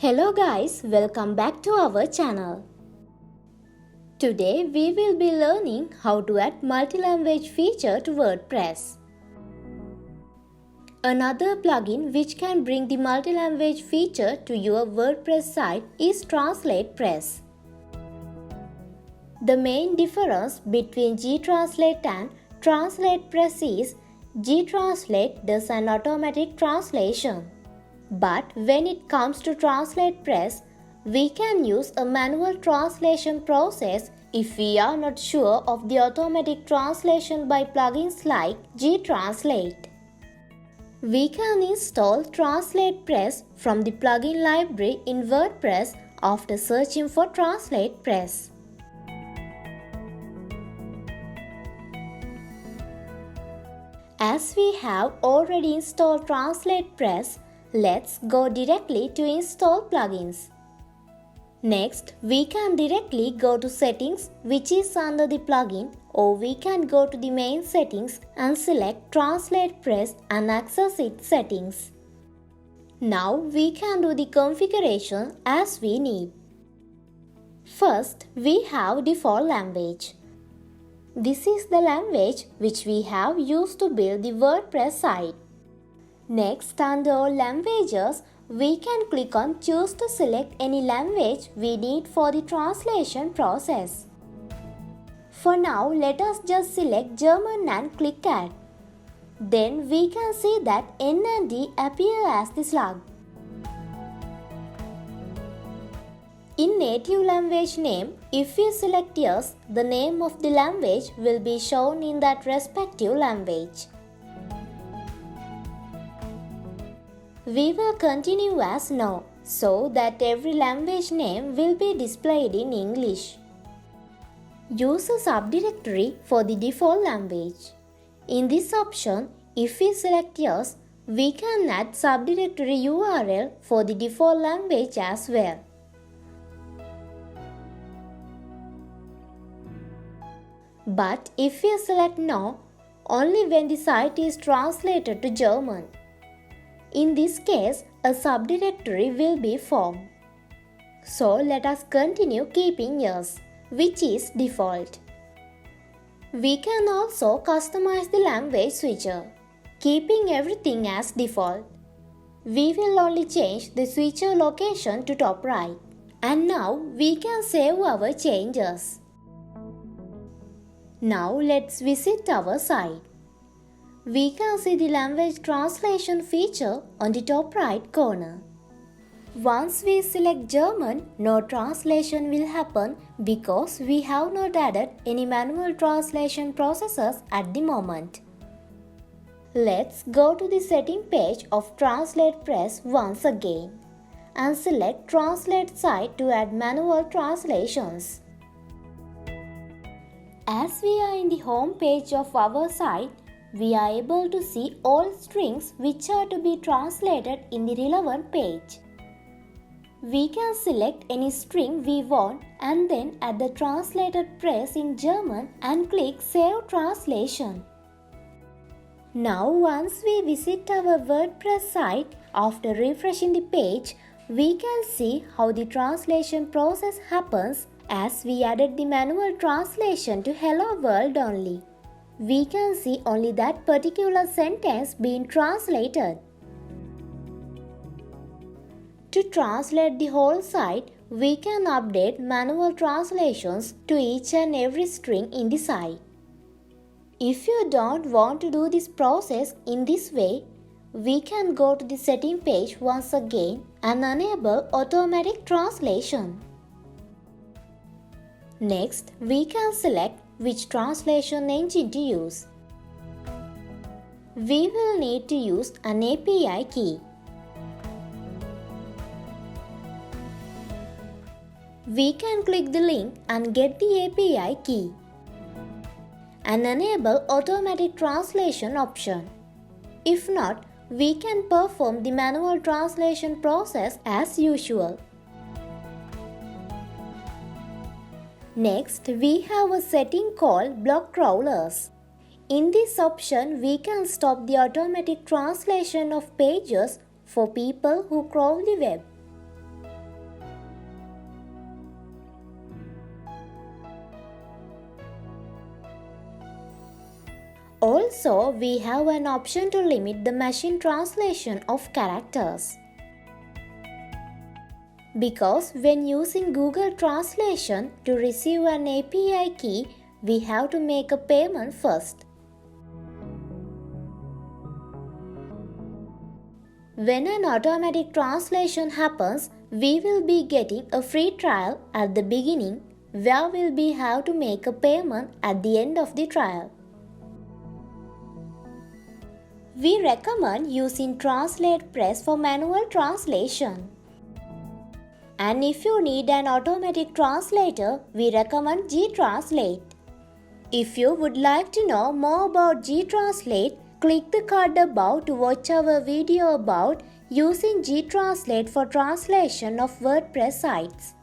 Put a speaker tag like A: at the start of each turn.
A: Hello guys, welcome back to our channel. Today we will be learning how to add multi-language feature to WordPress. Another plugin which can bring the multi-language feature to your WordPress site is TranslatePress. The main difference between gTranslate and TranslatePress is gTranslate does an automatic translation. But when it comes to TranslatePress, we can use a manual translation process if we are not sure of the automatic translation by plugins like gTranslate. We can install TranslatePress from the plugin library in WordPress after searching for TranslatePress. As we have already installed TranslatePress, let's go directly to install plugins. Next, we can directly go to settings, which is under the plugin, or we can go to the main settings and select TranslatePress and access its settings. Now we can do the configuration as we need. First, we have default language. This is the language which we have used to build the WordPress site. Next, under all languages, we can click on choose to select any language we need for the translation process. For now, let us just select German and click add. Then we can see that N and D appear as the slug. In native language name, if we select yes, the name of the language will be shown in that respective language. We will continue as no, so that every language name will be displayed in English. Use a subdirectory for the default language. In this option, if we select yes, we can add subdirectory URL for the default language as well. But if we select no, only when the site is translated to German. In this case, a subdirectory will be formed. So let us continue keeping yes, which is default. We can also customize the language switcher, keeping everything as default. We will only change the switcher location to top right. And now we can save our changes. Now let's visit our site. We can see the language translation feature on the top right corner. Once we select German, no translation will happen because we have not added any manual translation processes at the moment. Let's go to the setting page of TranslatePress once again and select Translate Site to add manual translations. As we are in the home page of our site, we are able to see all strings which are to be translated in the relevant page. We can select any string we want and then add the translated press in German and click Save Translation. Now once we visit our WordPress site, after refreshing the page, we can see how the translation process happens as we added the manual translation to Hello World only. We can see only that particular sentence being translated. To translate the whole site, we can update manual translations to each and every string in the site. If you don't want to do this process in this way, we can go to the setting page once again and enable automatic translation. Next, we can select which translation engine to use. We will need to use an API key. We can click the link and get the API key and enable automatic translation option. If not, we can perform the manual translation process as usual. Next, we have a setting called Block Crawlers. In this option, we can stop the automatic translation of pages for people who crawl the web. Also, we have an option to limit the machine translation of characters. Because when using Google Translation to receive an API key, we have to make a payment first. When an automatic translation happens, we will be getting a free trial at the beginning where we'll have to make a payment at the end of the trial. We recommend using Translate Press for manual translation. And if you need an automatic translator, we recommend Gtranslate. If you would like to know more about Gtranslate, click the card above to watch our video about using Gtranslate for translation of WordPress sites.